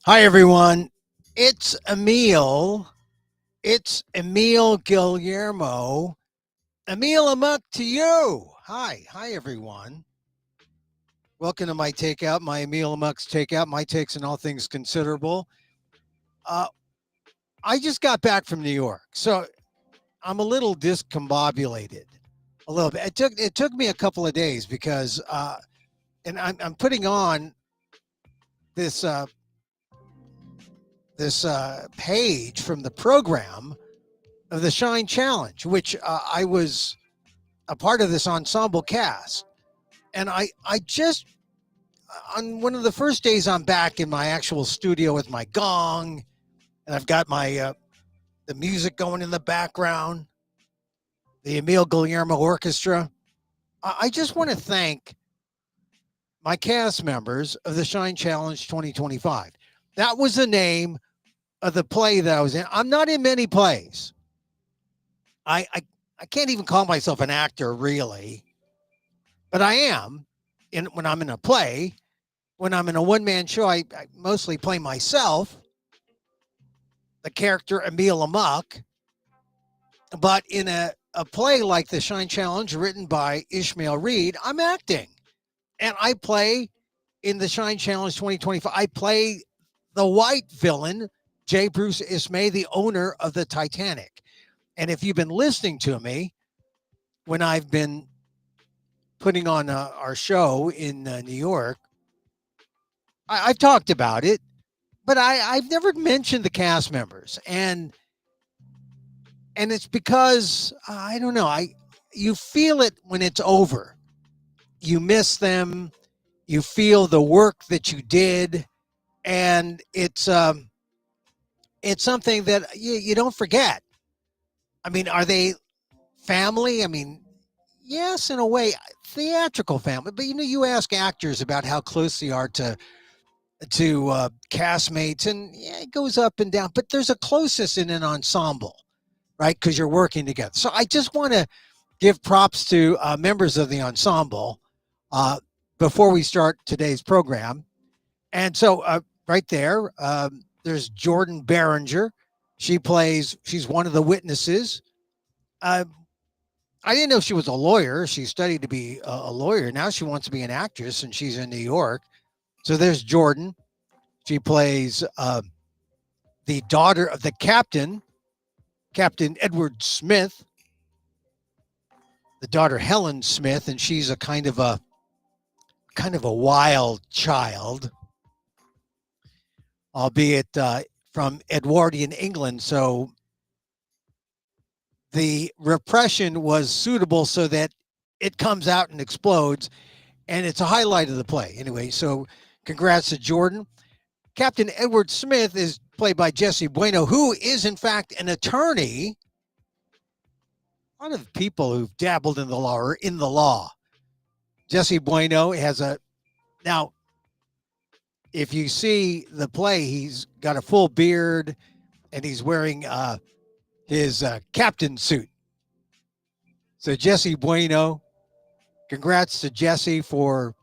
Hi, everyone. It's Emil. It's Emil Guillermo. Emil Amok to you. Hi. Hi, everyone. Welcome to my takeout, my Emil Amok's takeout, my takes on all things considerable. Uh, I just got back from New York, so I'm a little discombobulated. A little bit. It took me a couple of days because, and I'm putting on this page from the program of the Shine Challenge, which I was a part of this ensemble cast. And I just, on one of the first days I'm back in my actual studio with my gong, and I've got my, the music going in the background, the Emil Guillermo Orchestra. I just want to thank my cast members of the Shine Challenge 2025. That was the name of the play that I was in. I'm not in many plays. I, I, I can't even call myself an actor, really, but I am when I'm in a play. When I'm in a one-man show, I mostly play myself, the character Emil Amok. But in a play like the Shine Challenge, written by Ishmael Reed, I'm acting. And I play in the Shine Challenge 2025. I play the white villain, J. Bruce Ismay, the owner of the Titanic. And if you've been listening to me when I've been putting on our show in New York, I've talked about it, but I've never mentioned the cast members, and it's because I don't know. You feel it when it's over. You miss them. You feel the work that you did, and it's something that you don't forget. I mean, are they family? I mean, yes, in a way, theatrical family. But you ask actors about how close they are to castmates, and yeah, it goes up and down. But there's a closeness in an ensemble, right? Because you're working together. So I just want to give props to members of the ensemble uh, before we start today's program. And so right there, there's Jordan Berenger. She's one of the witnesses. Uh, I didn't know she was a lawyer. She studied to be a lawyer. Now she wants to be an actress, and she's in New York. So there's Jordan. She plays the daughter of the captain, Captain Edward Smith, the daughter Helen Smith, and she's a kind of a wild child, albeit from Edwardian England. So the repression was suitable so that it comes out and explodes, and it's a highlight of the play. Anyway, so congrats to Jordan. Captain Edward Smith is played by Jesse Bueno, who is in fact an attorney. A lot of people who've dabbled in the law are in the law. Jesse Bueno has a now. If you see the play, he's got a full beard and he's wearing his captain suit. So Jesse Bueno, congrats to Jesse for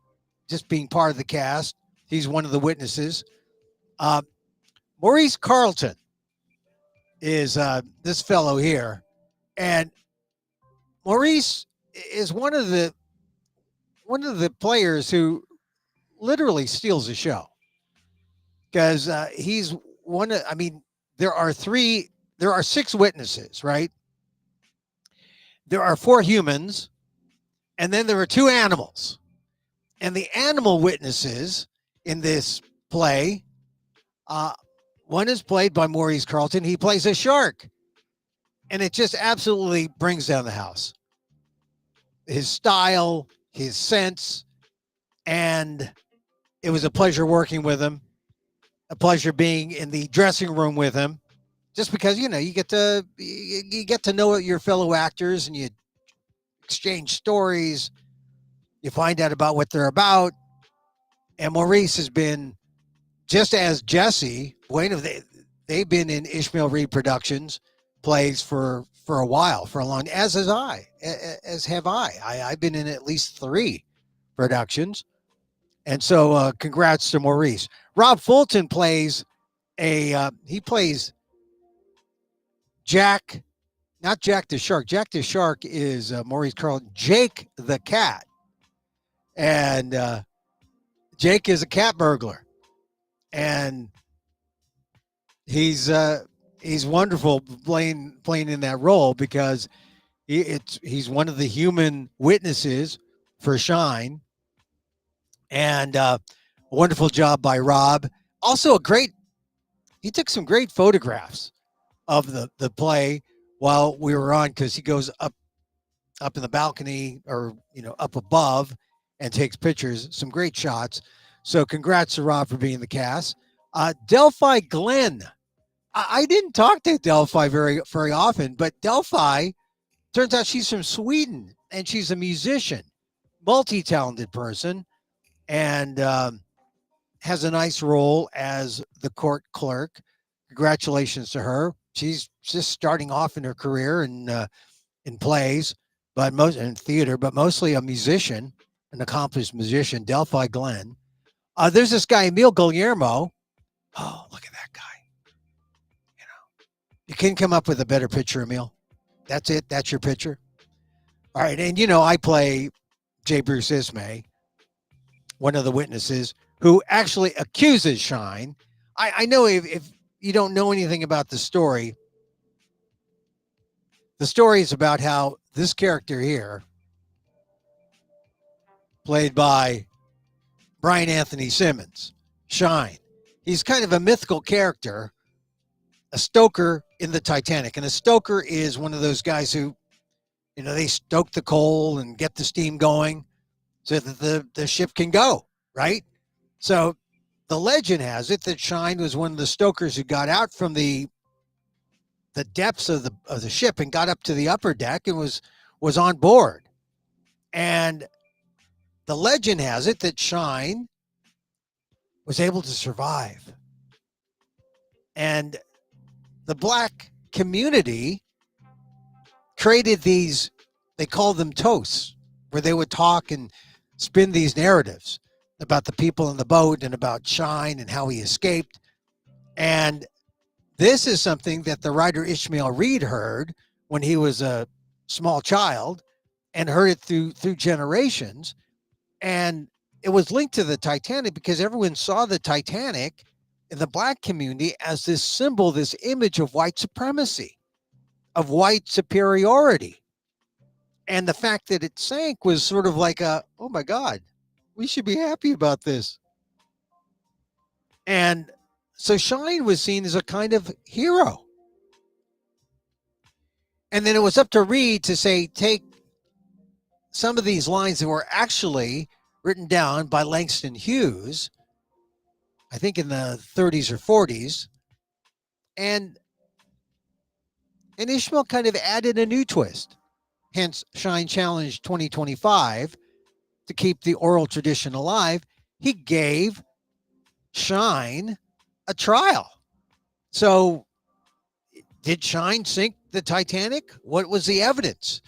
just being part of the cast. He's one of the witnesses. Uh, Maurice Carlton is this fellow here, and Maurice is one of the players who literally steals the show because he's one. I mean, there are six witnesses, right? There are four humans, and then there are two animals. And the animal witnesses in this play, uh, one is played by Maurice Carlton. He plays a shark, and it just absolutely brings down the house. His style, his sense, and it was a pleasure working with him. A pleasure being in the dressing room with him, just because you get to know your fellow actors and you exchange stories. You find out about what they're about. And Maurice has been just as Jesse Bueno. They've been in Ishmael Reed Productions plays for a while, for a long, as has I, as have I. I've been in at least three productions. And so congrats to Maurice. Rob Fulton plays he plays Jack, not Jack the Shark. Jack the Shark is Maurice Carlton. Jake the Cat. And Jake is a cat burglar. And he's wonderful playing in that role because he's one of the human witnesses for Shine, and a wonderful job by Rob. Also, he took some great photographs of the play while we were on, because he goes up in the balcony, or up above, and takes pictures. Some great shots. So congrats to Rob for being the cast. Delphi Glenn. I didn't talk to Delphi very often, but Delphi, turns out she's from Sweden, and she's a musician, multi-talented person, and has a nice role as the court clerk. Congratulations to her. She's just starting off in her career in plays, but in theater, but mostly a musician, an accomplished musician. Delphi Glenn. There's this guy, Emil Guillermo. Oh, look at that guy. You couldn't come up with a better picture, Emil. That's it. That's your picture. All right. And, I play J. Bruce Ismay, one of the witnesses who actually accuses Shine. I know if you don't know anything about the story is about how this character here, played by Brian Anthony Simmons, Shine, he's kind of a mythical character, a stoker in the Titanic. And a stoker is one of those guys who, they stoke the coal and get the steam going so that the ship can go, right? So the legend has it that Shine was one of the stokers who got out from the depths of the ship and got up to the upper deck and was on board. And the legend has it that Shine was able to survive. And the black community created these, they called them toasts, where they would talk and spin these narratives about the people in the boat and about Shine and how he escaped. And this is something that the writer Ishmael Reed heard when he was a small child, and heard it through generations. And it was linked to the Titanic because everyone saw the Titanic in the black community as this symbol, this image of white supremacy, of white superiority. And the fact that it sank was sort of like oh my God, we should be happy about this. And so Shine was seen as a kind of hero. And then it was up to Reed to say, take some of these lines that were actually written down by Langston Hughes, I think in the 30s or 40s, and Ishmael kind of added a new twist. Hence, Shine Challenge 2025, to keep the oral tradition alive. He gave Shine a trial. So, did Shine sink the Titanic? What was the evidence?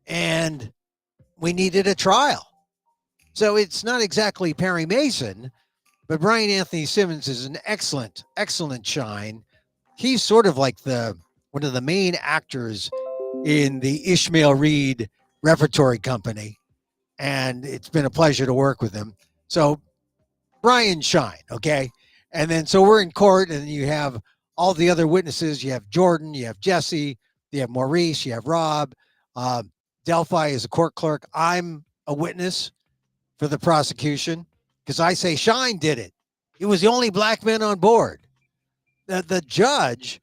And we needed a trial. So it's not exactly Perry Mason, but Brian Anthony Simmons is an excellent, excellent Shine. He's sort of like one of the main actors in the Ishmael Reed Repertory Company, and it's been a pleasure to work with him. So Brian Shine, okay? And then so we're in court, and you have all the other witnesses. You have Jordan, you have Jesse, you have Maurice, you have Rob. Delphi is a court clerk. I'm a witness for the prosecution because I say Shine did it. He was the only black man on board. The judge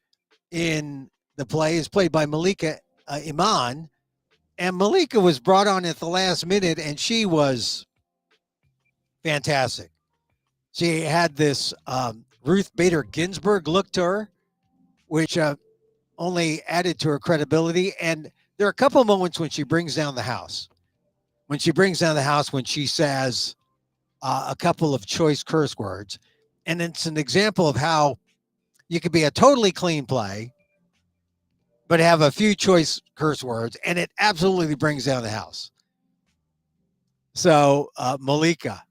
in the play is played by Malika Iman, and Malika was brought on at the last minute, and she was fantastic. She had this Ruth Bader Ginsburg look to her, which only added to her credibility. And there are a couple of moments when she brings down the house. When she says a couple of choice curse words. And it's an example of how you could be a totally clean play, but have a few choice curse words, and it absolutely brings down the house. So Malika,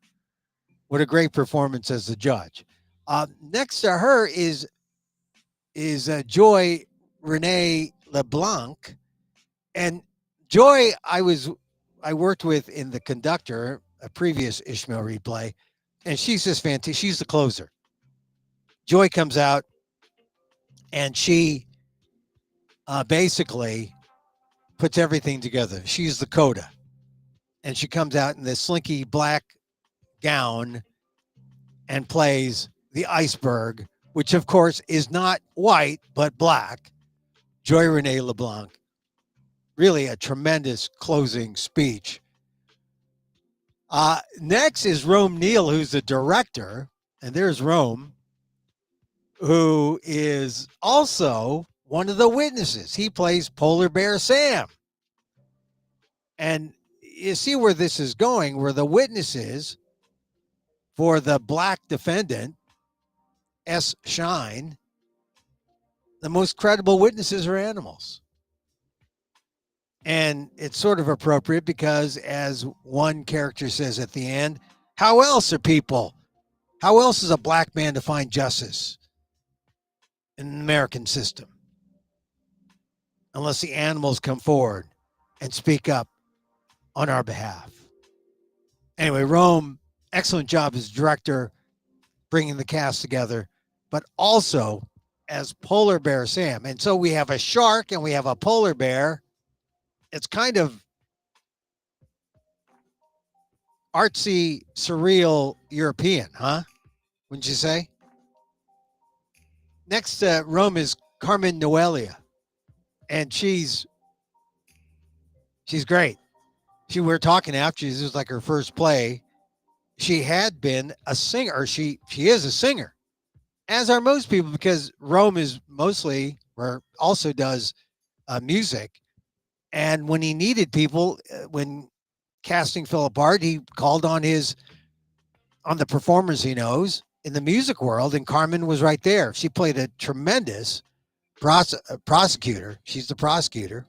What a great performance as the judge. Next to her is Joy Renee LeBlanc, and Joy I worked with in The Conductor, a previous Ishmael replay, and she's just fantastic. She's the closer. Joy comes out, and she basically puts everything together. She's the coda, and she comes out in this slinky black gown and plays the iceberg, which of course is not white but black. Joy Renee LeBlanc, really a tremendous closing speech. Next is Rome Neal, who's the director, and there's Rome, who is also one of the witnesses. He plays Polar Bear Sam. And you see where this is going, where the witnesses for the black defendant, S. Shine, the most credible witnesses are animals. And it's sort of appropriate because, as one character says at the end, how else are people? How else is a black man to find justice in the American system? Unless the animals come forward and speak up on our behalf. Anyway, Rome, excellent job as director, bringing the cast together, but also as Polar Bear Sam. And so we have a shark and we have a polar bear. It's kind of artsy, surreal European, huh? Wouldn't you say? Next to Rome is Carmen Noelia, and she's great. We were talking after, this was like her first play. She had been a singer, or she is a singer, as are most people, because Rome is mostly, or also does music. And when he needed people, when casting fell apart, he called on the performers he knows in the music world, and Carmen was right there. She played a tremendous prosecutor. She's the prosecutor.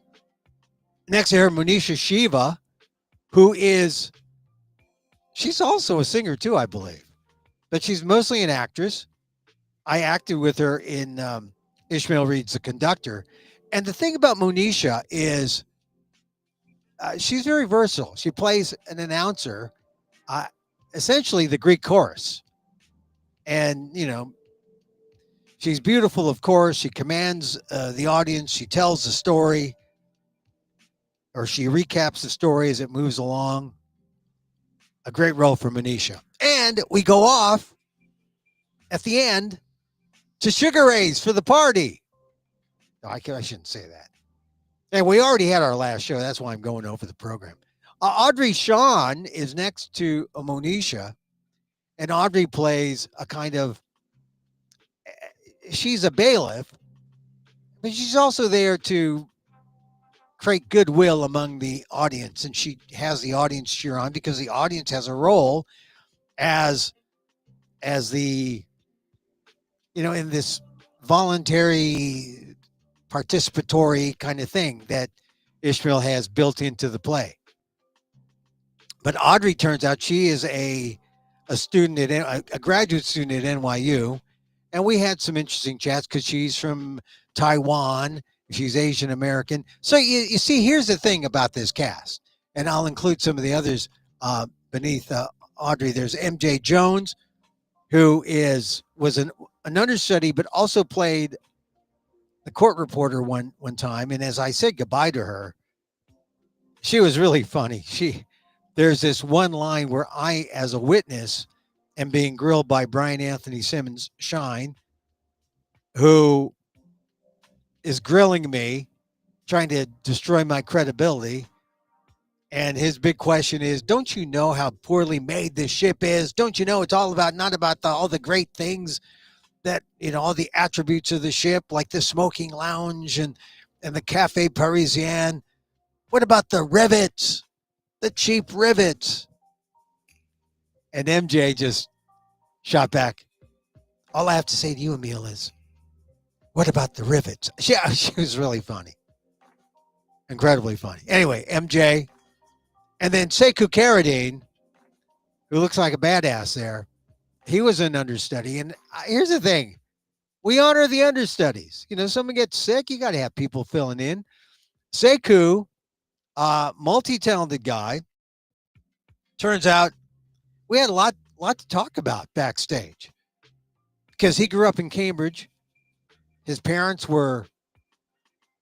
Next to her, Monisha Shiva, she's also a singer too, I believe, but she's mostly an actress. I acted with her in Ishmael Reads the Conductor. And the thing about Monisha is she's very versatile. She plays an announcer, essentially the Greek chorus. And, she's beautiful, of course. She commands the audience. She tells the story, or she recaps the story as it moves along. A great role for Monisha. And we go off at the end to Sugar Ray's for the party. No, I shouldn't say that. And we already had our last show. That's why I'm going over the program. Audrey Shawn is next to Monisha, and Audrey plays a kind of, she's a bailiff, but she's also there to create goodwill among the audience, and she has the audience cheer on because the audience has a role as the, in this voluntary participatory kind of thing that Ishmael has built into the play. But Audrey, turns out she is a student a graduate student at NYU, and we had some interesting chats because she's from Taiwan. She's Asian American. So you see, here's the thing about this cast, and I'll include some of the others beneath Audrey. There's MJ Jones, who was an understudy, but also played the court reporter one time. And as I said goodbye to her, she was really funny. There's this one line where I, as a witness, am being grilled by Brian Anthony Simmons Shine, who is grilling me, trying to destroy my credibility. And his big question is, don't you know how poorly made this ship is? Don't you know it's all about, not about all the great things that, all the attributes of the ship, like the smoking lounge and the Cafe Parisien. What about the rivets, the cheap rivets? And MJ just shot back. All I have to say to you, Emil, is, what about the rivets? She was really funny. Incredibly funny. Anyway, MJ. And then Sekou Carradine, who looks like a badass there, he was an understudy. And here's the thing: we honor the understudies. You know, someone gets sick, you got to have people filling in. Sekou, multi-talented guy. Turns out we had a lot to talk about backstage because he grew up in Cambridge. His parents were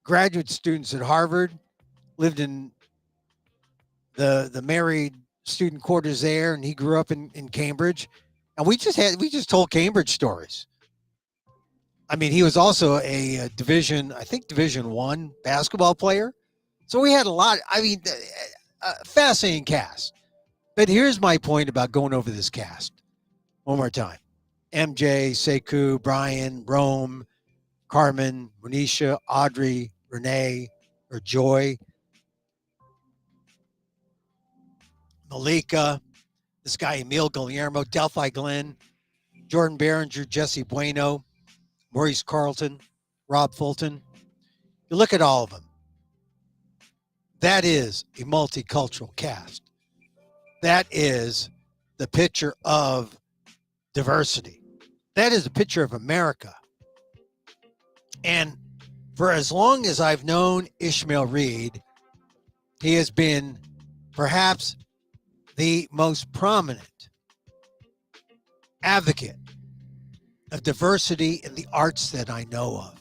graduate students at Harvard, lived in the married student quarters there, and he grew up in Cambridge. And we just told Cambridge stories. I mean, he was also a Division 1 basketball player. So we had a lot. I mean, a fascinating cast. But here's my point about going over this cast one more time. MJ, Sekou, Brian, Rome, Carmen, Monisha, Audrey, Renee, or Joy, Malika, this guy Emil Guillermo, Delphi Glenn, Jordan Behringer, Jesse Bueno, Maurice Carlton, Rob Fulton. You look at all of them. That is a multicultural cast. That is the picture of diversity. That is a picture of America. And for as long as I've known Ishmael Reed, he has been perhaps the most prominent advocate of diversity in the arts that I know of.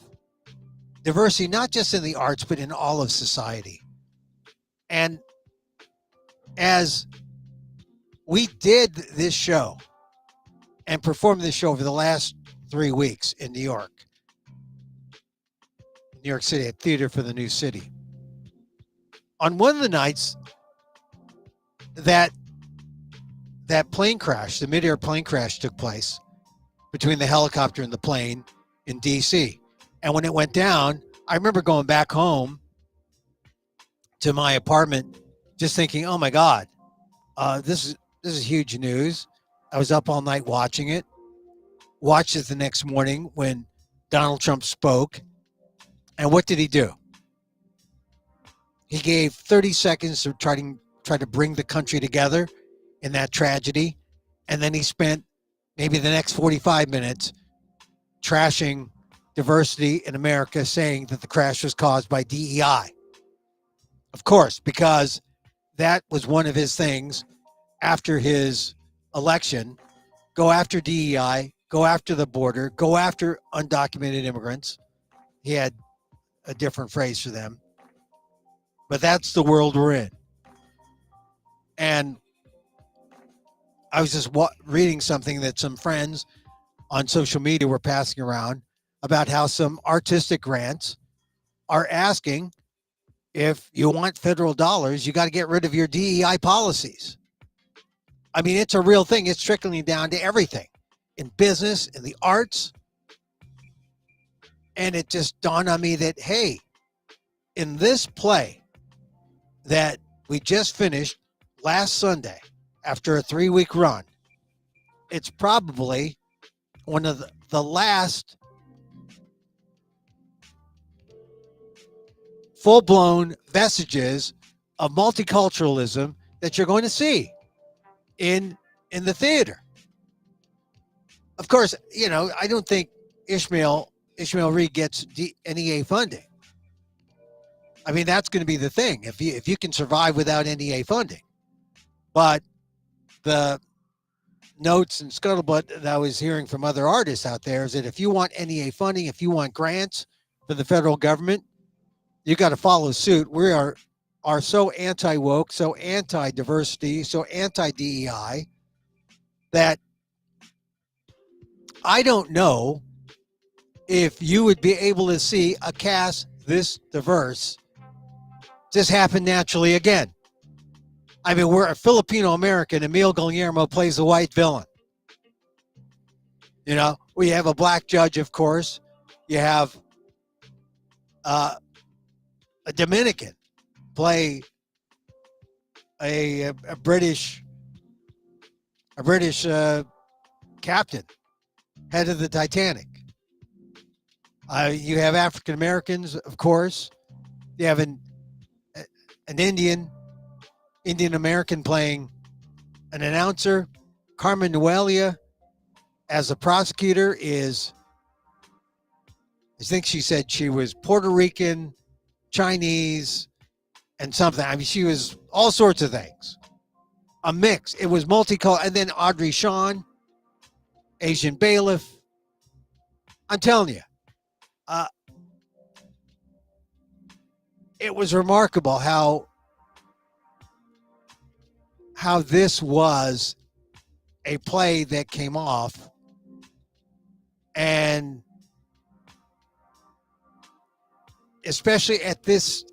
Diversity, not just in the arts, but in all of society. And as we did this show and performed this show over the last 3 weeks in New York City, at Theater for the New City. On one of the nights that plane crash, the mid-air plane crash took place between the helicopter and the plane in D.C. And when it went down, I remember going back home to my apartment just thinking, oh my God, this is huge news. I was up all night watching it. Watched it the next morning when Donald Trump spoke. And what did he do? He gave 30 seconds to try to bring the country together in that tragedy. And then he spent maybe the next 45 minutes trashing diversity in America, saying that the crash was caused by DEI. Of course, because that was one of his things after his election. Go after DEI, go after the border, go after undocumented immigrants. He had a different phrase for them. But that's the world we're in. And I was just reading something that some friends on social media were passing around about how some artistic grants are asking, if you want federal dollars, you got to get rid of your DEI policies. I mean, it's a real thing. It's trickling down to everything in business, in the arts. And it just dawned on me that, hey, in this play that we just finished last Sunday after a 3-week run, it's probably one of the last full-blown vestiges of multiculturalism that you're going to see in the theater. Of course, you know, I don't think Ishmael Reed gets NEA funding. I mean, that's going to be the thing if you can survive without NEA funding. But the notes and scuttlebutt that I was hearing from other artists out there is that if you want NEA funding, if you want grants for the federal government, you got to follow suit. We are so anti-woke, so anti-diversity, so anti-DEI that I don't know if you would be able to see a cast this diverse just happen naturally again. I mean, we're a Filipino American. Emil Guillermo plays the white villain. You know, we have a black judge, of course. You have a Dominican play a British captain, head of the Titanic. You have African Americans, of course. You have an Indian American playing an announcer, Carmen Noelia. as a prosecutor is, I think she said she was Puerto Rican, Chinese, and something. I mean, she was all sorts of things. A mix. It was multicultural. And then Audrey Shawn, Asian bailiff. I'm telling you, uh, it was remarkable how this was a play that came off, and especially at this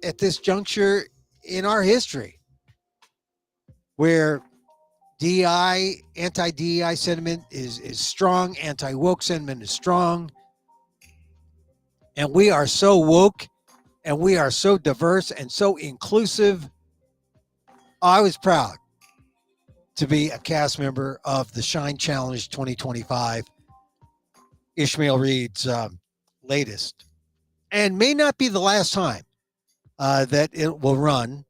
juncture in our history, where DEI, anti-DEI sentiment is strong, anti-woke sentiment is strong, and we are so woke, and we are so diverse and so inclusive. I was proud to be a cast member of the Shine Challenge 2025, Ishmael Reed's latest, and may not be the last time that it will run.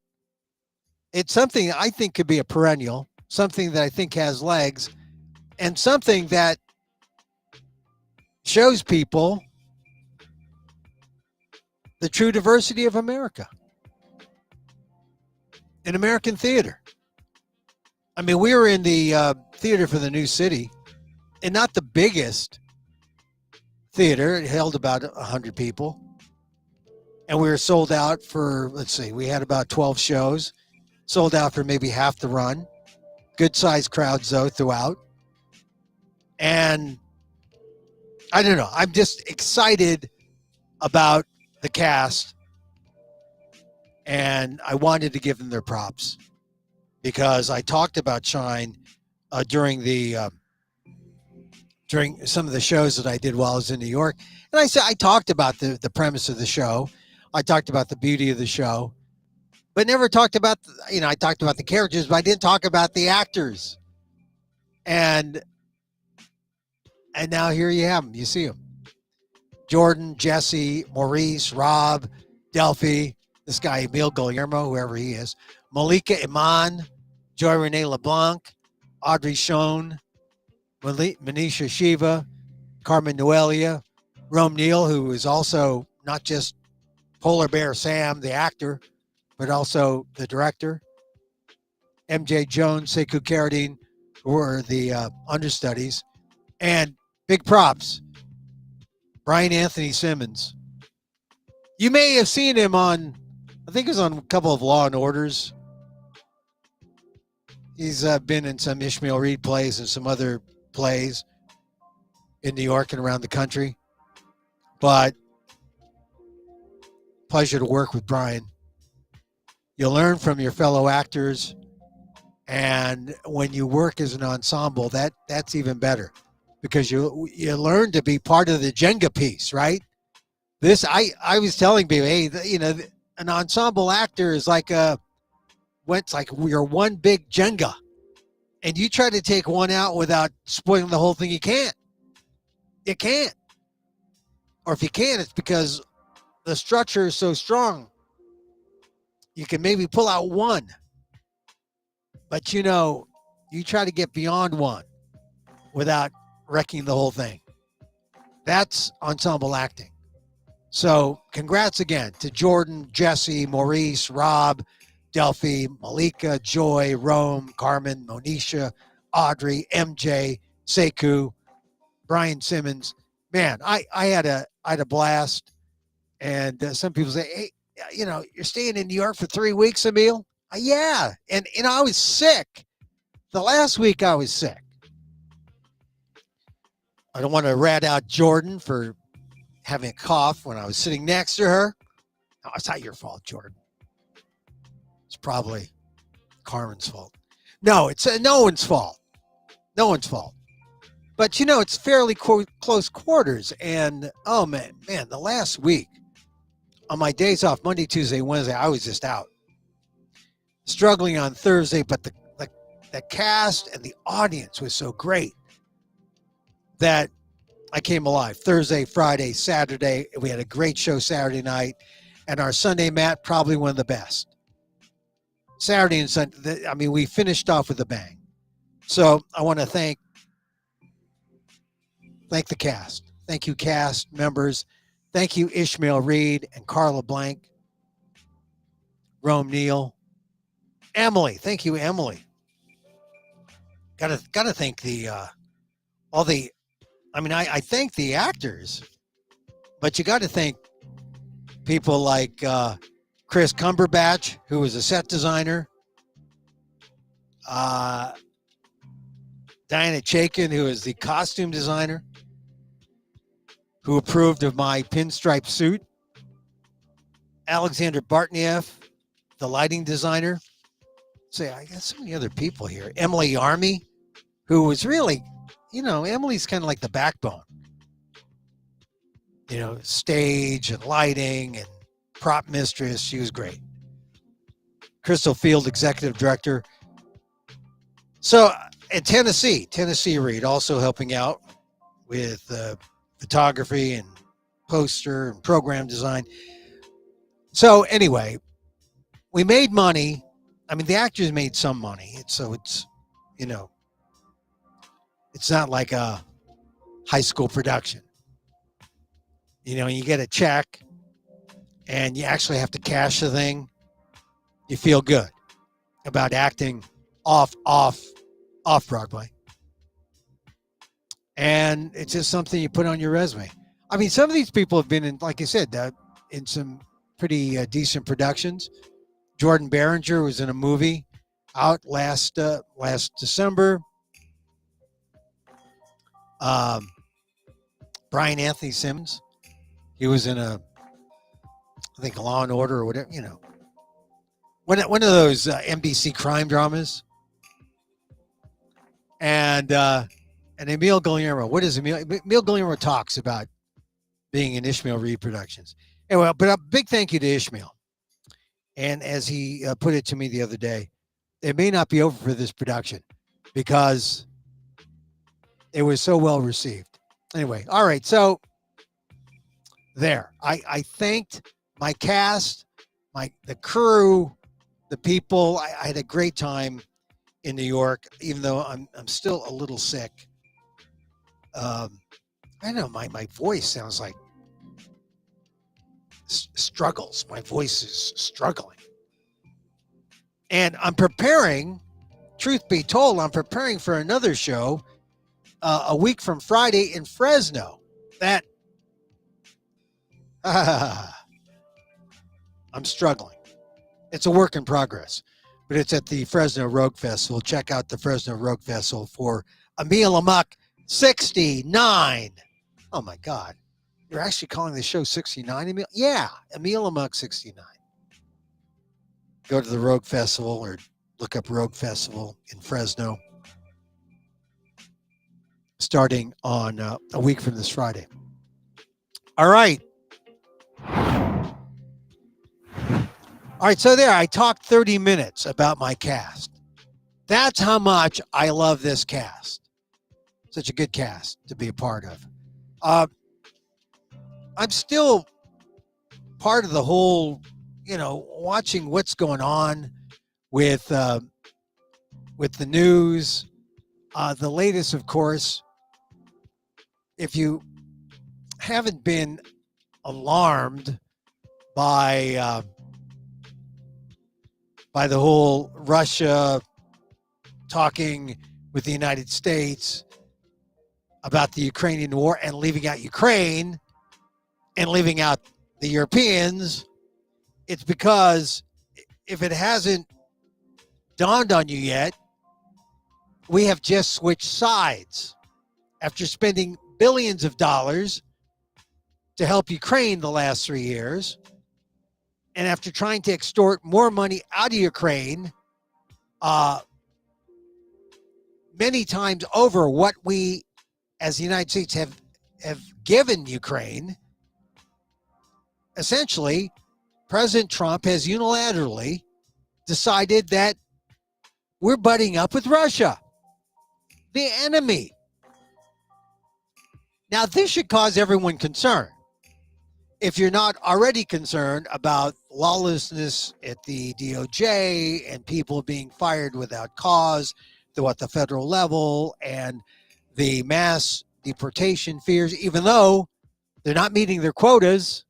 It's something I think could be a perennial, something that I think has legs, and something that shows people the true diversity of America in American theater. I mean, we were in the theater for the new city, and not the biggest theater. It held about 100 people. And we were sold out for, let's see, we had about 12 shows, sold out for maybe half the run. Good sized crowds, though, throughout. And I don't know, I'm just excited about the cast. And I wanted to give them their props because I talked about Shine during some of the shows that I did while I was in New York. And I talked about the premise of the show. I talked about the beauty of the show, but never talked about, I talked about the characters, but I didn't talk about the actors. And now here you have them. You see them. Jordan, Jesse, Maurice, Rob, Delphi, this guy Emil Guillermo, whoever he is, Malika Iman, Joy Renee LeBlanc, Audrey Schoen, Manisha Shiva, Carmen Noelia, Rome Neal, who is also not just Polar Bear Sam, the actor, but also the director, MJ Jones, Sekou Carradine, who were the understudies, and big props, Brian Anthony Simmons. You may have seen him on, I think it was on a couple of Law and Orders. He's been in some Ishmael Reed plays and some other plays in New York and around the country. But pleasure to work with Brian. You learn from your fellow actors, and when you work as an ensemble, that's even better because you learn to be part of the Jenga piece, right? This I was telling people, hey, an ensemble actor is like you're one big Jenga, and you try to take one out without spoiling the whole thing. You can't. You can't. Or if you can, it's because the structure is so strong. You can maybe pull out one, but you try to get beyond one without wrecking the whole thing. That's ensemble acting. So congrats again to Jordan, Jesse, Maurice, Rob, Delphi, Malika, Joy, Rome, Carmen, Monisha, Audrey, MJ, Sekou, Brian Simmons. Man, I had a blast. And some people say, hey, you're staying in New York for 3 weeks, Emil? Yeah. And I was sick. The last week I was sick. I don't want to rat out Jordan for having a cough when I was sitting next to her. No, it's not your fault, Jordan. It's probably Carmen's fault. No, it's no one's fault. No one's fault. But, it's fairly close quarters. And, oh, man, the last week, on my days off, Monday, Tuesday, Wednesday, I was just out. Struggling on Thursday, but the cast and the audience was so great that I came alive. Thursday, Friday, Saturday, we had a great show Saturday night, and our Sunday, Matt, probably one of the best. Saturday and Sunday, we finished off with a bang. So I want to thank thank the cast. Thank you, cast members. Thank you, Ishmael Reed and Carla Blank, Rome Neal, Emily. Thank you, Emily. Gotta thank the all the. I mean, I thank the actors, but you got to thank people like Chris Cumberbatch, who was a set designer. Diana Chaikin, who is the costume designer, who approved of my pinstripe suit. Alexander Bartniev, the lighting designer. Say, I got so many other people here. Emily Army, who was really, Emily's kind of like the backbone. Stage and lighting and prop mistress. She was great. Crystal Field, executive director. So, and Tennessee Reed, also helping out with photography and poster and program design. So anyway, we made money. I mean, the actors made some money. It's not like a high school production. You get a check and you actually have to cash the thing. You feel good about acting off Broadway. And it's just something you put on your resume. I mean, some of these people have been in, like I said, in some pretty decent productions. Jordan Berenger was in a movie out last December. Brian Anthony Simmons, he was in I think Law and Order or whatever, one of those NBC crime dramas. And Emil Guillermo, what is Emil Guillermo talks about being in Ishmael Reed Productions. Anyway, but a big thank you to Ishmael. And as he put it to me the other day, it may not be over for this production because it was so well received. Anyway, all right. So there, I thanked my cast, the crew, the people. I had a great time in New York, even though I'm still a little sick. I don't know, my voice sounds like struggles. My voice is struggling. And I'm preparing, truth be told, I'm preparing for another show a week from Friday in Fresno. That I'm struggling. It's a work in progress, but it's at the Fresno Rogue Festival. Check out the Fresno Rogue Festival for Emil Amok 69. Oh my God. You're actually calling the show 69, Emil? Yeah, Emil Amok 69. Go to the Rogue Festival or look up Rogue Festival in Fresno starting on a week from this Friday. All right. All right, so there, I talked 30 minutes about my cast. That's how much I love this cast. Such a good cast to be a part of. I'm still part of the whole, watching what's going on with the news. The latest, of course, if you haven't been alarmed by the whole Russia talking with the United States about the Ukrainian war and leaving out Ukraine and leaving out the Europeans, it's because if it hasn't dawned on you yet, we have just switched sides. After spending billions of dollars to help Ukraine the last 3 years, and after trying to extort more money out of Ukraine, many times over what we as the United States have given Ukraine, essentially, President Trump has unilaterally decided that we're butting up with Russia, the enemy. Now, this should cause everyone concern. If you're not already concerned about lawlessness at the DOJ and people being fired without cause at the federal level and the mass deportation fears, even though they're not meeting their quotas,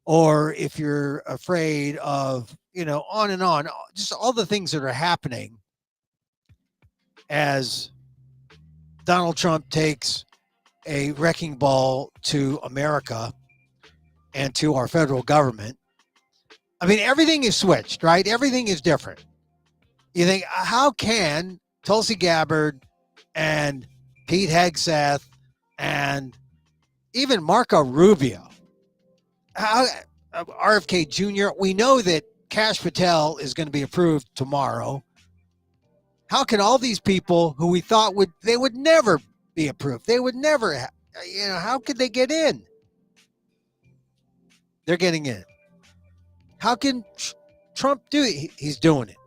or if you're afraid of, on and on, just all the things that are happening as Donald Trump takes a wrecking ball to America and to our federal government. I mean, everything is switched, right? Everything is different. You think, how can Tulsi Gabbard and Pete Hegseth and even Marco Rubio, RFK Jr., we know that Kash Patel is going to be approved tomorrow. How can all these people who we thought they would never be approved? They would never, how could they get in? They're getting in. How can Trump do it? He's doing it.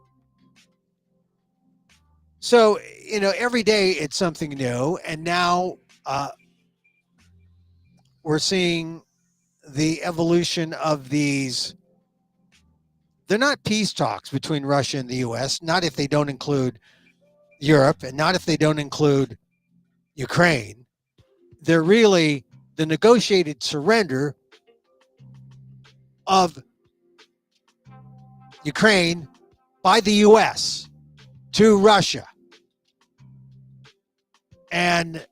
So, every day it's something new. And now we're seeing the evolution of these. They're not peace talks between Russia and the U.S., not if they don't include Europe, and not if they don't include Ukraine. They're really the negotiated surrender of Ukraine by the U.S. to Russia. And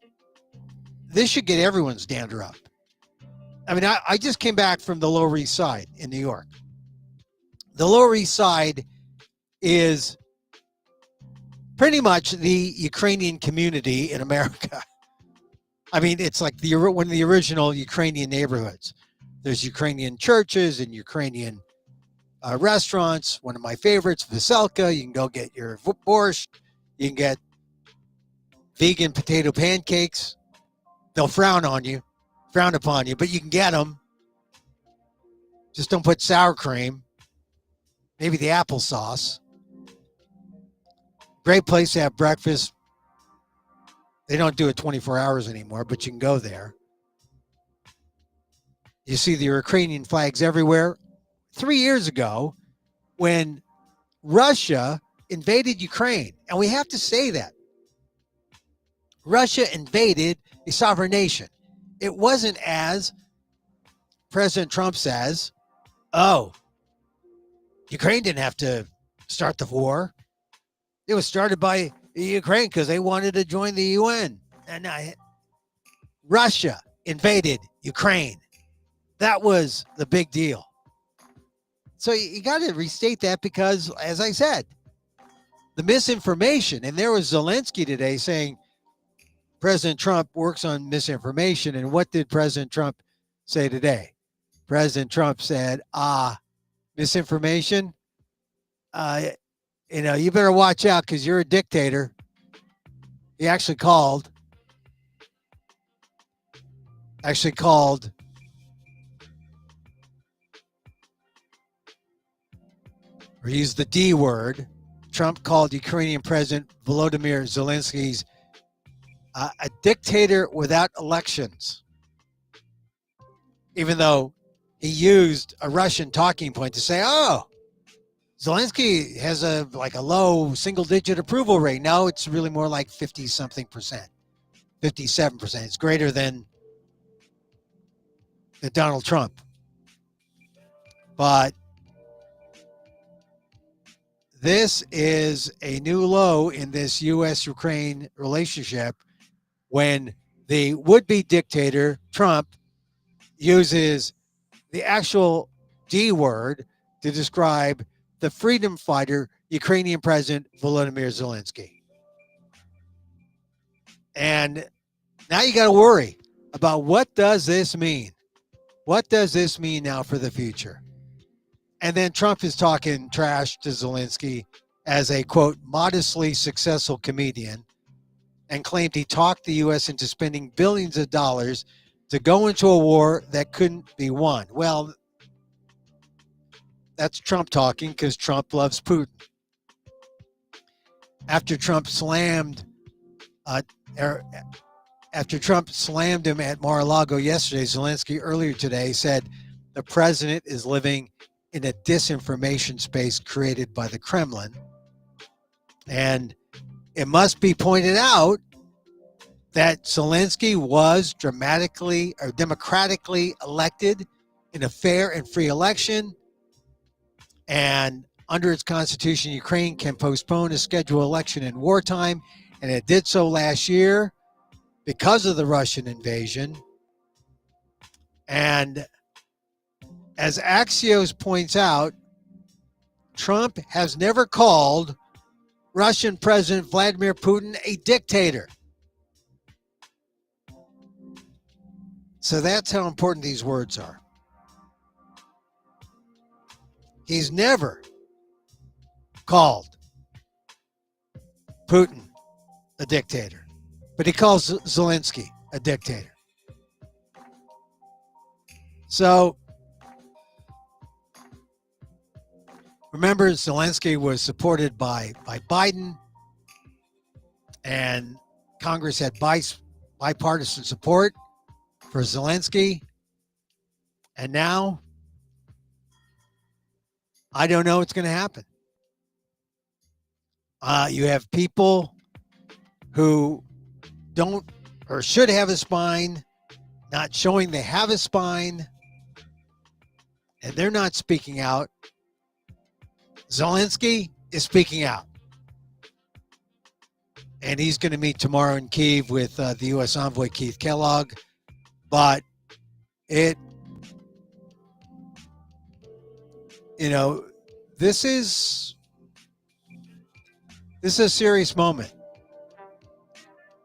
this should get everyone's dander up. I mean, I just came back from the Lower East Side in New York. The Lower East Side is pretty much the Ukrainian community in America. I mean, it's like one of the original Ukrainian neighborhoods. There's Ukrainian churches and Ukrainian restaurants. One of my favorites, Veselka. You can go get your borscht. You can get vegan potato pancakes. They'll frown upon you, but you can get them. Just don't put sour cream. Maybe the applesauce. Great place to have breakfast. They don't do it 24 hours anymore, but you can go there. You see the Ukrainian flags everywhere. 3 years ago, when Russia invaded Ukraine, and we have to say that, Russia invaded a sovereign nation. It wasn't as President Trump says, oh, Ukraine didn't have to start the war. It was started by Ukraine because they wanted to join the UN. And Russia invaded Ukraine. That was the big deal. So you got to restate that because, as I said, the misinformation, and there was Zelensky today saying President Trump works on misinformation. And what did President Trump say today? President Trump said, misinformation, you better watch out because you're a dictator. He actually called, or used the D word. Trump called Ukrainian President Volodymyr Zelensky's a dictator without elections, even though he used a Russian talking point to say, oh, Zelensky has a low single-digit approval rate. Now it's really more like 50-something percent, 57%. It's greater than Donald Trump. But this is a new low in this U.S.-Ukraine relationship when the would-be dictator, Trump, uses the actual D word to describe the freedom fighter, Ukrainian President Volodymyr Zelensky. And now you got to worry about what does this mean? What does this mean now for the future? And then Trump is talking trash to Zelensky as a, quote, modestly successful comedian, and claimed he talked the U.S. into spending billions of dollars to go into a war that couldn't be won. Well, that's Trump talking because Trump loves Putin. After Trump slammed him at Mar-a-Lago yesterday, Zelensky earlier today said the president is living in a disinformation space created by the Kremlin. And it must be pointed out that Zelensky was democratically elected in a fair and free election. And under its constitution, Ukraine can postpone a scheduled election in wartime. And it did so last year because of the Russian invasion. And as Axios points out, Trump has never called Russian President Vladimir Putin a dictator. So that's how important these words are. He's never called Putin a dictator, but he calls Zelensky a dictator. So remember, Zelensky was supported by Biden, and Congress had bipartisan support for Zelensky. And now, I don't know what's going to happen. You have people who don't or should have a spine, not showing they have a spine, and they're not speaking out. Zelensky is speaking out. And he's going to meet tomorrow in Kyiv with the U.S. envoy, Keith Kellogg. But this is a serious moment,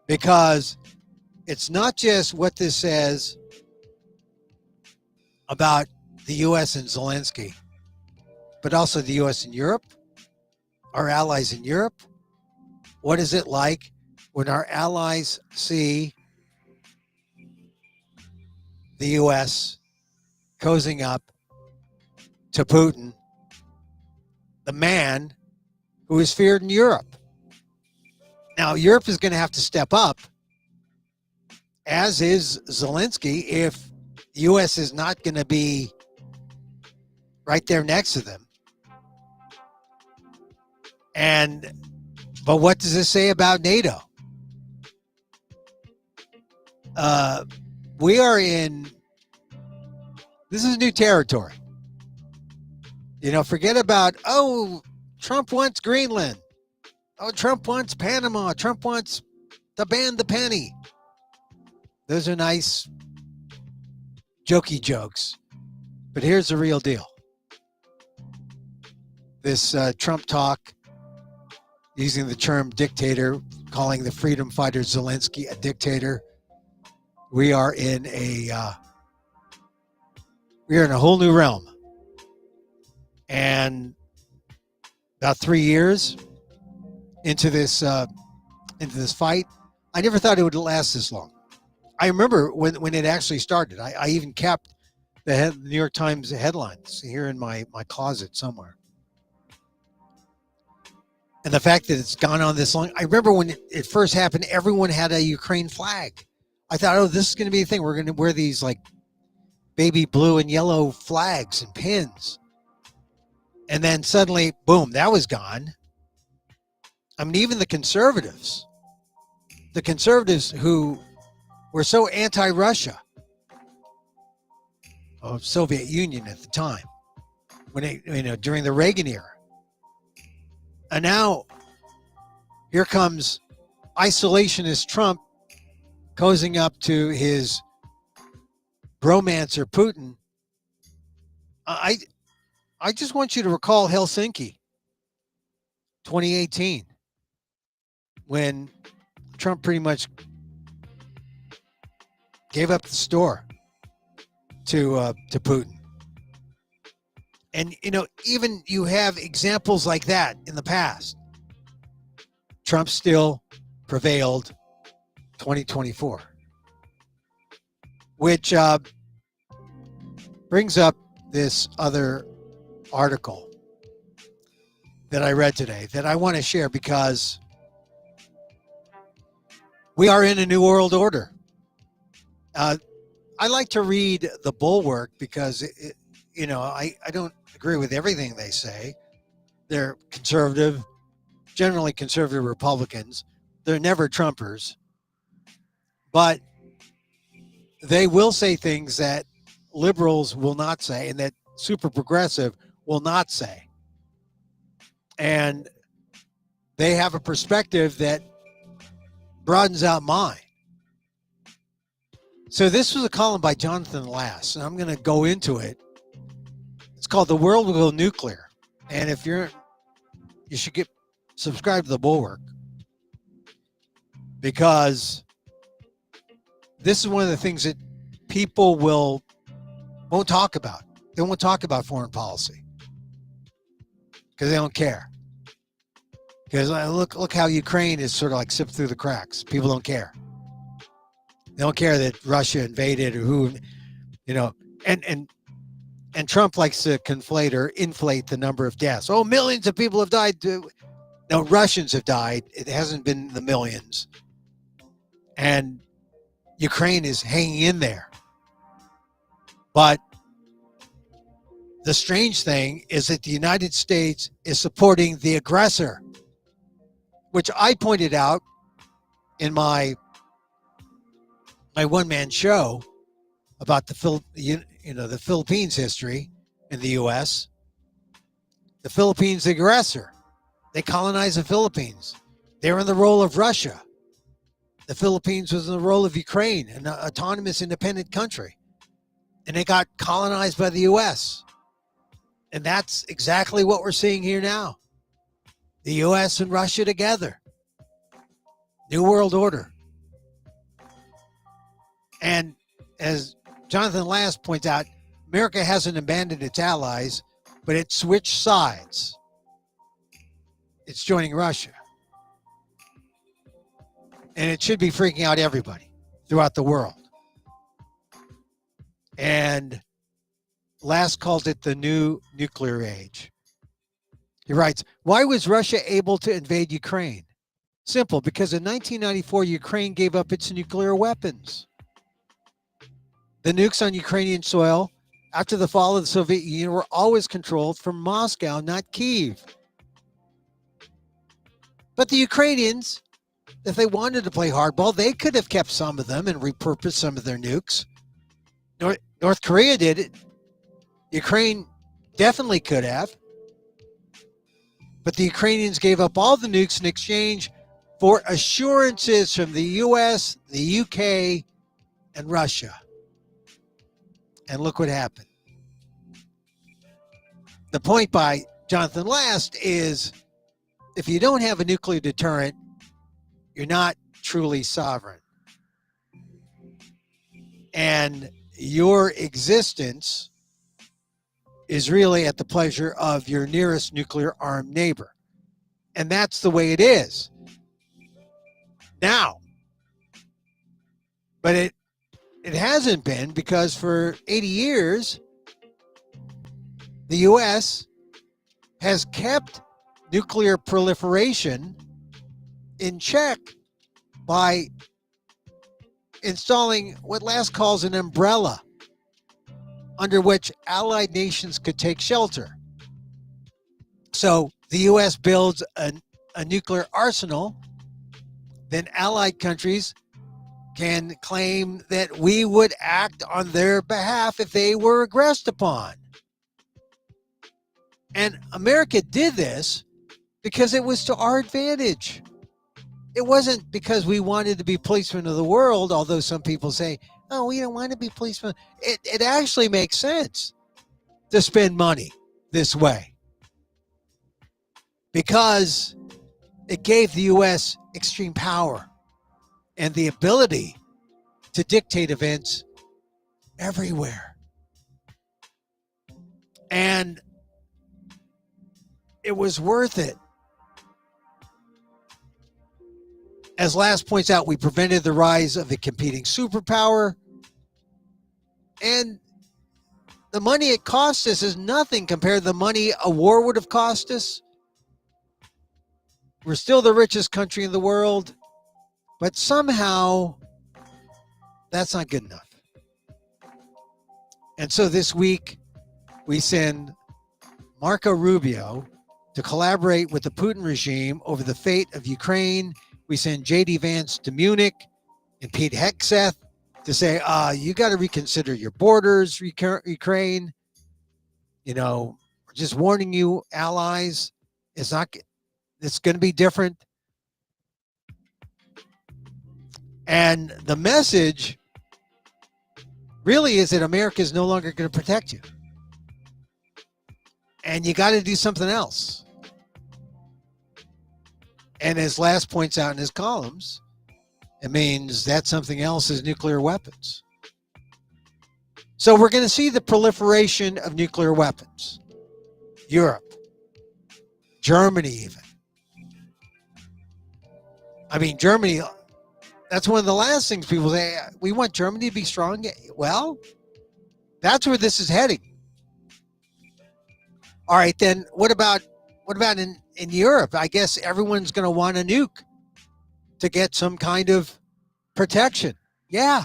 because it's not just what this says about the U.S. and Zelensky, but also the U.S. and Europe, our allies in Europe. What is it like when our allies see the U.S. cozying up to Putin, the man who is feared in Europe? Now, Europe is going to have to step up, as is Zelensky, if the U.S. is not going to be right there next to them. But what does this say about NATO? We are this is new territory. Forget about, Trump wants Greenland. Trump wants Panama. Trump wants to ban the penny. Those are nice, jokey jokes. But here's the real deal. This Trump talk, using the term dictator, calling the freedom fighter Zelensky a dictator. We are in a whole new realm. And about 3 years into this fight, I never thought it would last this long. I remember when it actually started. I even kept the New York Times headlines here in my closet somewhere. And the fact that it's gone on this long, I remember when it first happened, everyone had a Ukraine flag. I thought, this is going to be a thing. We're going to wear these like baby blue and yellow flags and pins. And then suddenly, boom, that was gone. I mean, even the conservatives who were so anti-Russia, of Soviet Union at the time, when during the Reagan era. And now here comes isolationist Trump cozying up to his bromancer Putin. I just want you to recall Helsinki 2018, when Trump pretty much gave up the store to Putin. And, even you have examples like that in the past. Trump still prevailed 2024, which brings up this other article that I read today that I want to share, because we are in a new world order. I like to read The Bulwark because, I don't agree with everything they say. They're conservative, generally conservative Republicans. They're never Trumpers. but they will say things that liberals will not say and that super progressive will not say. And they have a perspective that broadens out mine. So this was a column by Jonathan Lass, and I'm going to go into it. It's called "The World Will Go Nuclear," and if you should subscribe to the Bulwark, because this is one of the things that people won't talk about. They won't talk about foreign policy because they don't care. Because look how Ukraine is sort of like slipped through the cracks. People don't care. They don't care that Russia invaded or who, and Trump likes to conflate or inflate the number of deaths. Oh, millions of people have died. No, Russians have died. It hasn't been the millions. And Ukraine is hanging in there. But the strange thing is that the United States is supporting the aggressor, which I pointed out in my one-man show about the Philippines history in the U.S. The Philippines, the aggressor. They colonized the Philippines. They were in the role of Russia. The Philippines was in the role of Ukraine, an autonomous independent country. And they got colonized by the U.S. And that's exactly what we're seeing here now. The U.S. and Russia together. New World Order. And as Jonathan Lass points out, America hasn't abandoned its allies, but it switched sides. It's joining Russia. And it should be freaking out everybody throughout the world. And Lass called it the new nuclear age. He writes, why was Russia able to invade Ukraine? Simple, because in 1994, Ukraine gave up its nuclear weapons. The nukes on Ukrainian soil after the fall of the Soviet Union were always controlled from Moscow, not Kyiv. But the Ukrainians, if they wanted to play hardball, they could have kept some of them and repurposed some of their nukes. North Korea did it. Ukraine definitely could have. But the Ukrainians gave up all the nukes in exchange for assurances from the U.S., the UK, and Russia. And look what happened. The point by Jonathan Last is, if you don't have a nuclear deterrent, you're not truly sovereign. And your existence is really at the pleasure of your nearest nuclear armed neighbor. And that's the way it is now. But it hasn't been, because for 80 years, the U.S. has kept nuclear proliferation in check by installing what Last calls an umbrella under which allied nations could take shelter. So the U.S. builds a nuclear arsenal, then allied countries can claim that we would act on their behalf if they were aggressed upon. And America did this because it was to our advantage. It wasn't because we wanted to be policemen of the world, although some people say, oh, we don't want to be policemen. It actually makes sense to spend money this way because it gave the U.S. extreme power and the ability to dictate events everywhere. And it was worth it. As Last points out, we prevented the rise of a competing superpower. And the money it cost us is nothing compared to the money a war would have cost us. We're still the richest country in the world, but somehow that's not good enough. And so this week, we send Marco Rubio to collaborate with the Putin regime over the fate of Ukraine. We send J.D. Vance to Munich and Pete Hegseth to say, you got to reconsider your borders, Ukraine. You know, we're just warning you, allies. It's going to be different. And the message really is that America is no longer going to protect you. And you got to do something else. And as Last points out in his columns, it means that something else is nuclear weapons. So we're going to see the proliferation of nuclear weapons. Europe, Germany even. I mean, Germany, that's one of the last things people say, we want Germany to be strong. Well, that's where this is heading. All right, then what about in Europe? I guess everyone's going to want a nuke to get some kind of protection. Yeah,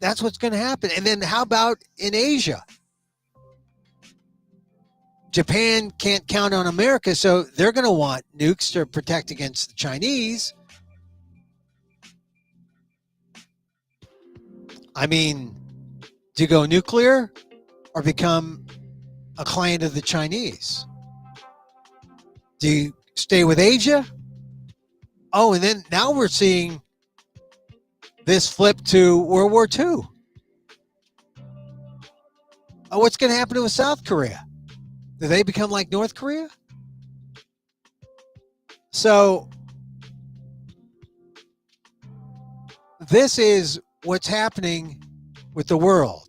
that's what's going to happen. And then how about in Asia? Japan can't count on America, so they're going to want nukes to protect against the Chinese. I mean, do you go nuclear or become a client of the Chinese? Do you stay with Asia? Oh, and then now we're seeing this flip to World War II. Oh, what's going to happen to South Korea? Do they become like North Korea? So this is what's happening with the world.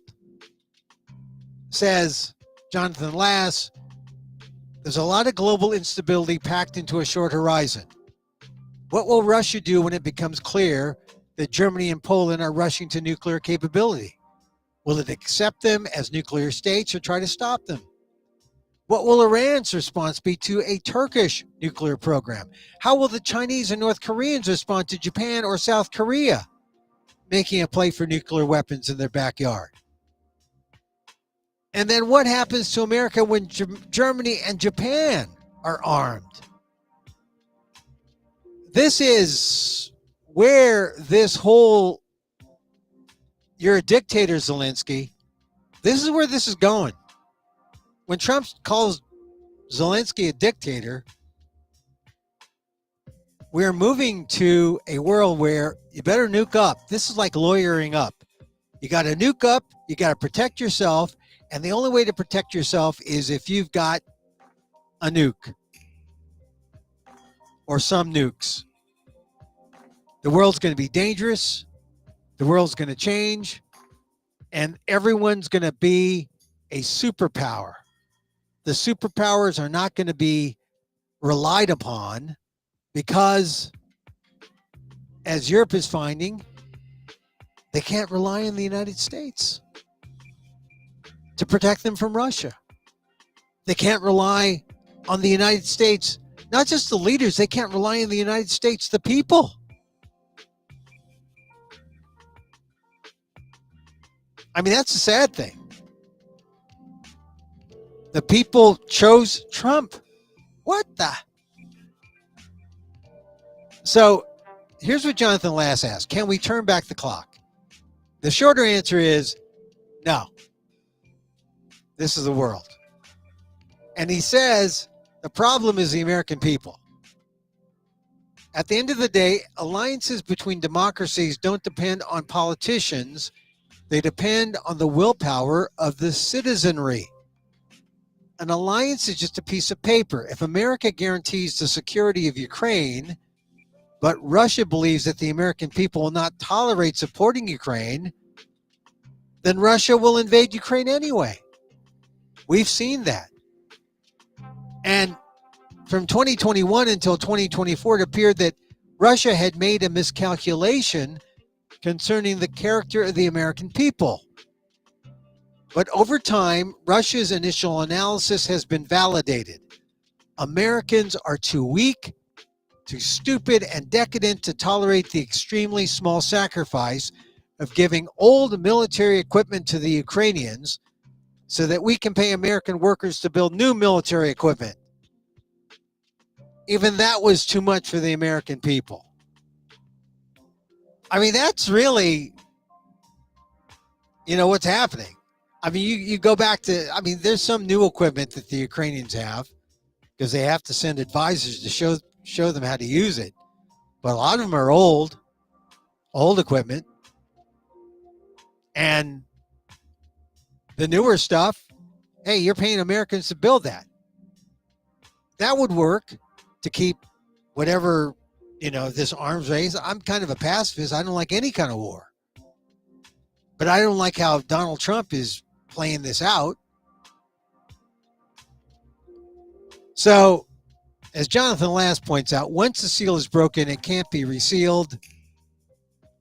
Says Jonathan Lass, there's a lot of global instability packed into a short horizon. What will Russia do when it becomes clear that Germany and Poland are rushing to nuclear capability? Will it accept them as nuclear states or try to stop them? What will Iran's response be to a Turkish nuclear program? How will the Chinese and North Koreans respond to Japan or South Korea making a play for nuclear weapons in their backyard? And then what happens to America when Germany and Japan are armed? This is where this whole, you're a dictator, Zelensky. This is where this is going. When Trump calls Zelensky a dictator, we're moving to a world where you better nuke up. This is like lawyering up. You got to nuke up, you got to protect yourself, and the only way to protect yourself is if you've got a nuke or some nukes. The world's going to be dangerous, the world's going to change, and everyone's going to be a superpower. The superpowers are not going to be relied upon because, as Europe is finding, they can't rely on the United States to protect them from Russia. They can't rely on the United States, not just the leaders, they can't rely on the United States, the people. I mean, that's a sad thing. The people chose Trump. What the? So here's what Jonathan Lass asked. Can we turn back the clock? The shorter answer is no. This is the world. And he says the problem is the American people. At the end of the day, alliances between democracies don't depend on politicians. They depend on the willpower of the citizenry. An alliance is just a piece of paper. If America guarantees the security of Ukraine, but Russia believes that the American people will not tolerate supporting Ukraine, then Russia will invade Ukraine anyway. We've seen that. And from 2021 until 2024, it appeared that Russia had made a miscalculation concerning the character of the American people. But over time, Russia's initial analysis has been validated. Americans are too weak, too stupid, and decadent to tolerate the extremely small sacrifice of giving old military equipment to the Ukrainians so that we can pay American workers to build new military equipment. Even that was too much for the American people. I mean, that's really, what's happening. I mean, you go back to, I mean, there's some new equipment that the Ukrainians have because they have to send advisors to show them how to use it. But a lot of them are old equipment. And the newer stuff, hey, you're paying Americans to build that. That would work to keep whatever, this arms race. I'm kind of a pacifist. I don't like any kind of war. But I don't like how Donald Trump is playing this out. So, as Jonathan Last points out, once the seal is broken, it can't be resealed.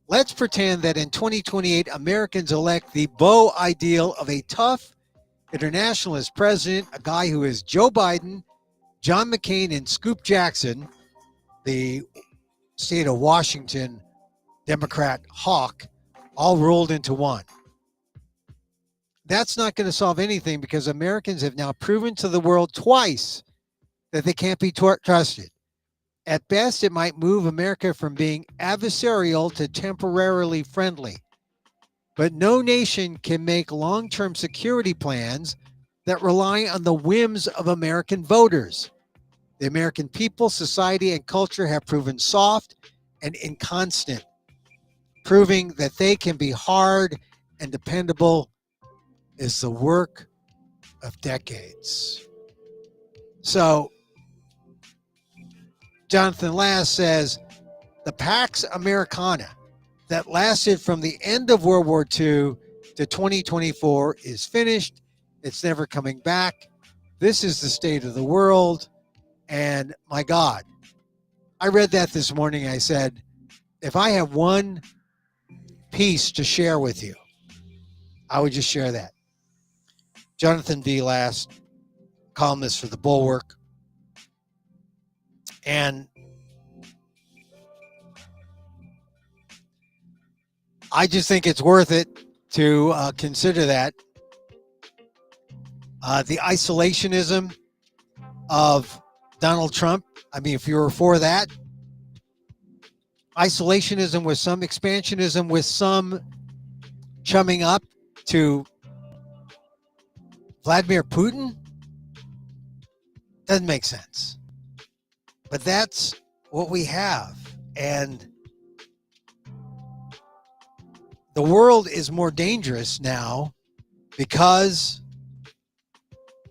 Let's pretend that in 2028, Americans elect the beau ideal of a tough internationalist president, a guy who is Joe Biden, John McCain, and Scoop Jackson, the state of Washington Democrat hawk, all rolled into one. That's not going to solve anything because Americans have now proven to the world twice that they can't be trusted. At best, it might move America from being adversarial to temporarily friendly. But no nation can make long-term security plans that rely on the whims of American voters. The American people, society, and culture have proven soft and inconstant, proving that they can be hard and dependable is the work of decades. So, Jonathan Last says, the Pax Americana that lasted from the end of World War II to 2024 is finished. It's never coming back. This is the state of the world. And my God, I read that this morning. I said, if I have one piece to share with you, I would just share that. Jonathan V. Last, columnist for The Bulwark. And I just think it's worth it to consider that. The isolationism of Donald Trump. I mean, if you were for that, isolationism with some expansionism, with some chumming up to Vladimir Putin, doesn't make sense. But that's what we have. And the world is more dangerous now because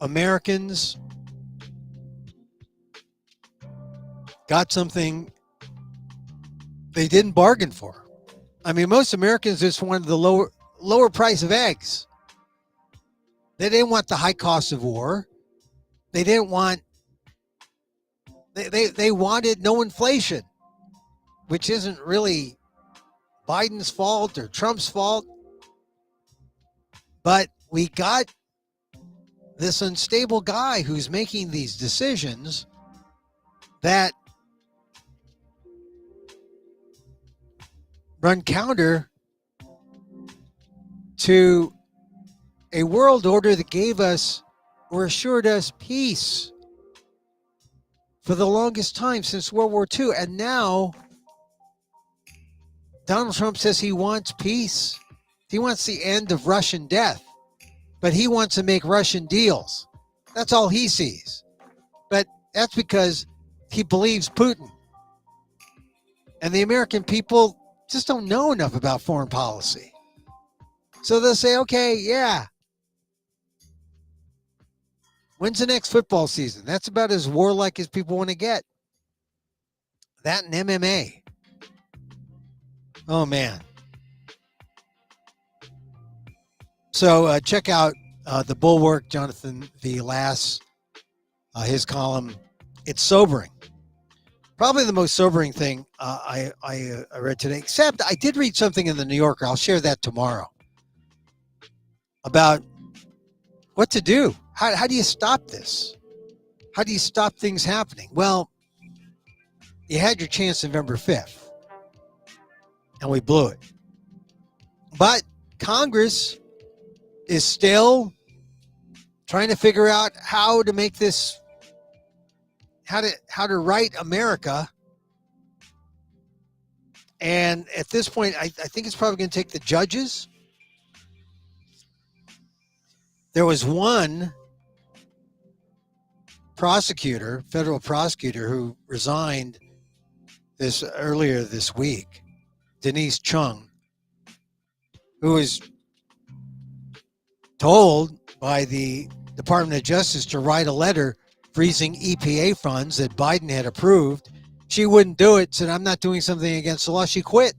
Americans got something they didn't bargain for. I mean, most Americans just wanted the lower price of eggs. They didn't want the high cost of war. They didn't want they wanted no inflation, which isn't really Biden's fault or Trump's fault. But we got this unstable guy who's making these decisions that run counter to a world order that gave us or assured us peace for the longest time since World War II. And now Donald Trump says he wants peace. He wants the end of Russian death, but he wants to make Russian deals. That's all he sees. But that's because he believes Putin. And the American people just don't know enough about foreign policy. So they'll say, okay, yeah. When's the next football season? That's about as warlike as people want to get. That and MMA. Oh, man. So check out The Bulwark, Jonathan V. Last, his column. It's sobering. Probably the most sobering thing I read today, except I did read something in the New Yorker. I'll share that tomorrow about what to do. How do you stop this? How do you stop things happening? Well, you had your chance November 5th, and we blew it. But Congress is still trying to figure out how to make this, how to right America And at this point, I think it's probably going to take the judges. There was one prosecutor, federal prosecutor, who resigned earlier this week, Denise Chung, who was told by the Department of Justice to write a letter freezing EPA funds that Biden had approved. She wouldn't do it, said, I'm not doing something against the law. She quit.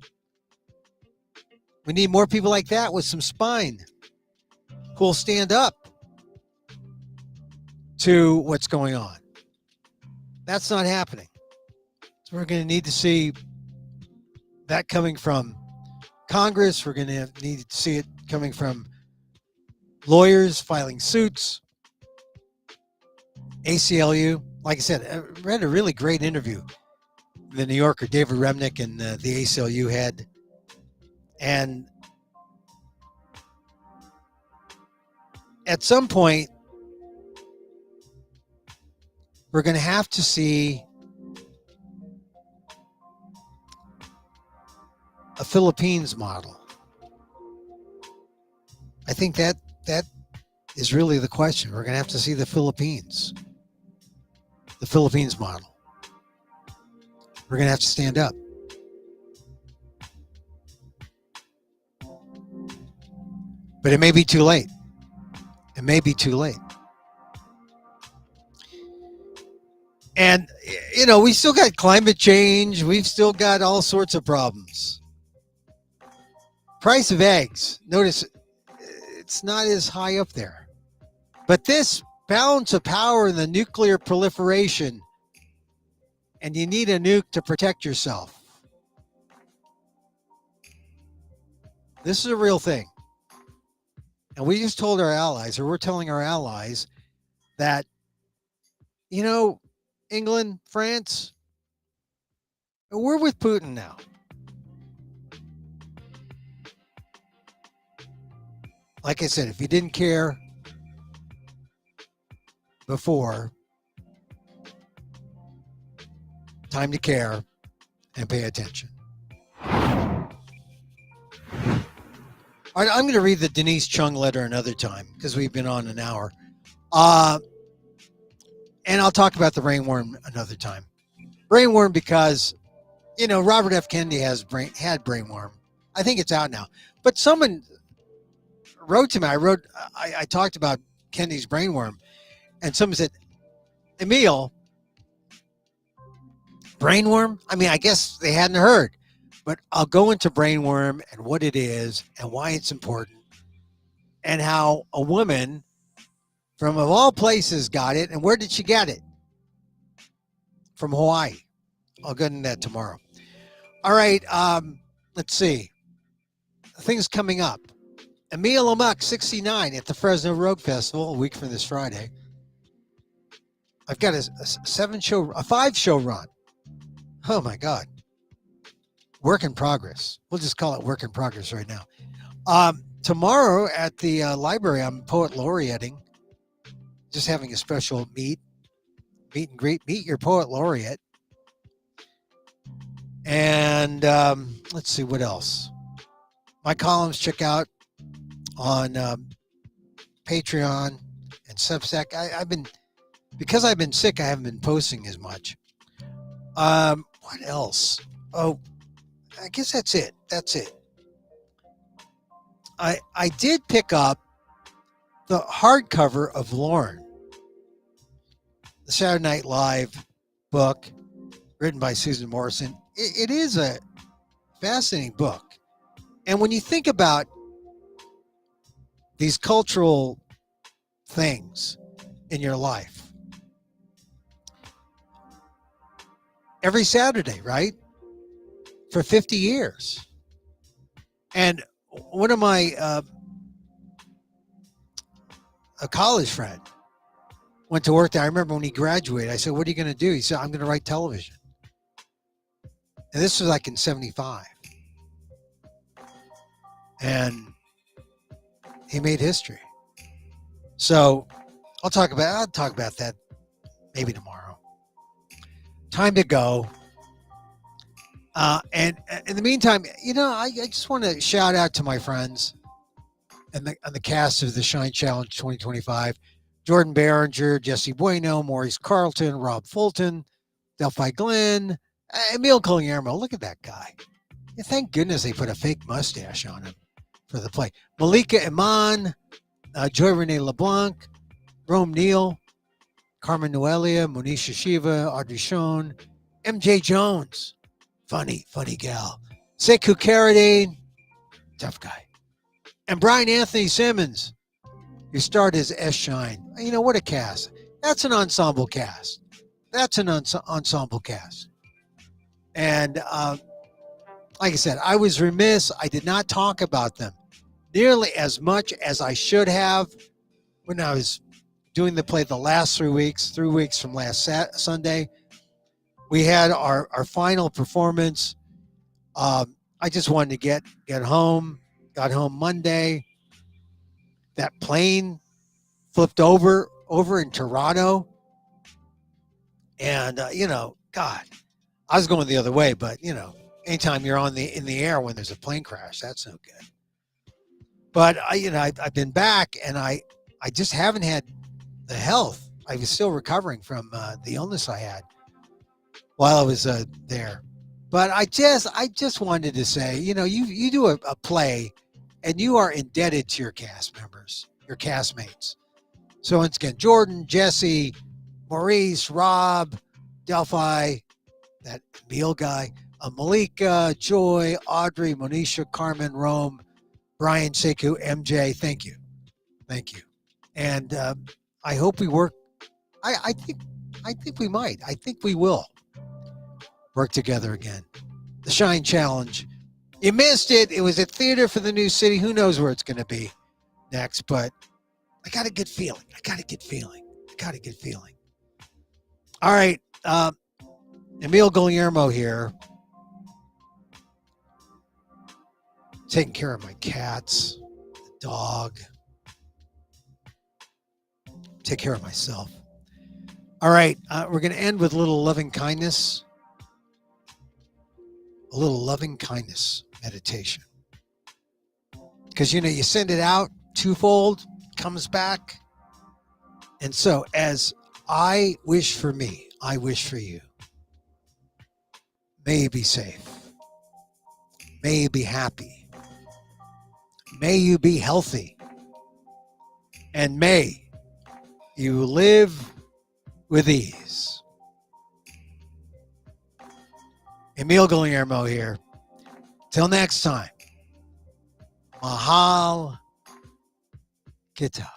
We need more people like that with some spine who will stand up to what's going on. That's not happening. So we're going to need to see that coming from Congress. We're going to need to see it coming from lawyers filing suits. ACLU, like I said, I read a really great interview the New Yorker, David Remnick, and the ACLU head. And at some point, we're going to have to see a Philippines model. I think that is really the question. We're going to have to see the Philippines model. We're going to have to stand up. But it may be too late. It may be too late. And, you know, we still got climate change. We've still got all sorts of problems. Price of eggs. Notice it's not as high up there. But this balance of power and the nuclear proliferation, and you need a nuke to protect yourself. This is a real thing. And we just told our allies, or we're telling our allies, that, you know, England, France, we're with Putin now. Like I said, if you didn't care before, time to care and pay attention. All right, I'm going to read the Denise Chung letter another time because we've been on an hour. And I'll talk about the brainworm another time. Brainworm because, you know, Robert F. Kennedy had brainworm. I think it's out now. But someone wrote to me. I talked about Kennedy's brainworm. And someone said, Emil, brainworm? I mean, I guess they hadn't heard. But I'll go into brainworm and what it is and why it's important and how a woman from, of all places, got it. And where did she get it? From Hawaii. I'll get into that tomorrow. All right. Let's see. Things coming up. Emil Amok, 69, at the Fresno Rogue Festival, a week from this Friday. I've got a 5-show run. Oh, my God. Work in progress. We'll just call it work in progress right now. Tomorrow at the library, I'm poet laureating. Just having a special meet and greet. Meet your poet laureate. And let's see what else. My columns, check out on Patreon and Substack. Because I've been sick, I haven't been posting as much. What else? Oh, I guess that's it. I did pick up the hardcover of Lauren, the Saturday Night Live book written by Susan Morrison. It is a fascinating book. And when you think about these cultural things in your life, every Saturday, right? For 50 years. And one of my, a college friend went to work there. I remember when he graduated, I said, what are you going to do? He said, I'm going to write television. And this was like in 75. And he made history. So I'll talk about that maybe tomorrow. Time to go. And in the meantime, I just want to shout out to my friends and the cast of the Shine Challenge 2025. Jordan Behringer, Jesse Bueno, Maurice Carlton, Rob Fulton, Delphi Glenn, Emil Guillermo. Look at that guy. Yeah, thank goodness they put a fake mustache on him for the play. Malika Iman, Joy Renee LeBlanc, Rome Neal, Carmen Noelia, Monisha Shiva, Audrey Schoen, MJ Jones, funny gal, Sekou Carradine, tough guy, and Brian Anthony Simmons, who starred as S. Shine. What a cast. That's an ensemble cast. Ensemble cast. And like I said, I was remiss. I did not talk about them nearly as much as I should have when I was doing the play the last 3 weeks, 3 weeks from last Sunday. We had our final performance. I just wanted to get home. Got home Monday. That plane flipped over in Toronto. And, God, I was going the other way. But, anytime you're in the air when there's a plane crash, that's no good. But, I've been back, and I just haven't had the health. I was still recovering from the illness I had while I was there. But I just wanted to say, you do a play, and you are indebted to your cast members, your castmates. So once again, Jordan, Jesse, Maurice, Rob, Delphi, that Emil guy, Malika, Joy, Audrey, Monisha, Carmen, Rome, Brian, Sekou, MJ. Thank you. And I hope we work. I think we might. I think we will work together again. The Shine Challenge. You missed it. It was at Theater for the New City. Who knows where it's going to be next? But I got a good feeling. All right. Emil Guillermo here. Taking care of my cats, the dog. Take care of myself. All right. We're going to end with a little loving kindness. A little loving kindness meditation. Because, you send it out twofold, comes back. And so as I wish for me, I wish for you. May you be safe. May you be happy. May you be healthy. And may you live with ease. Emil Guillermo here. Till next time. Mahal Kita.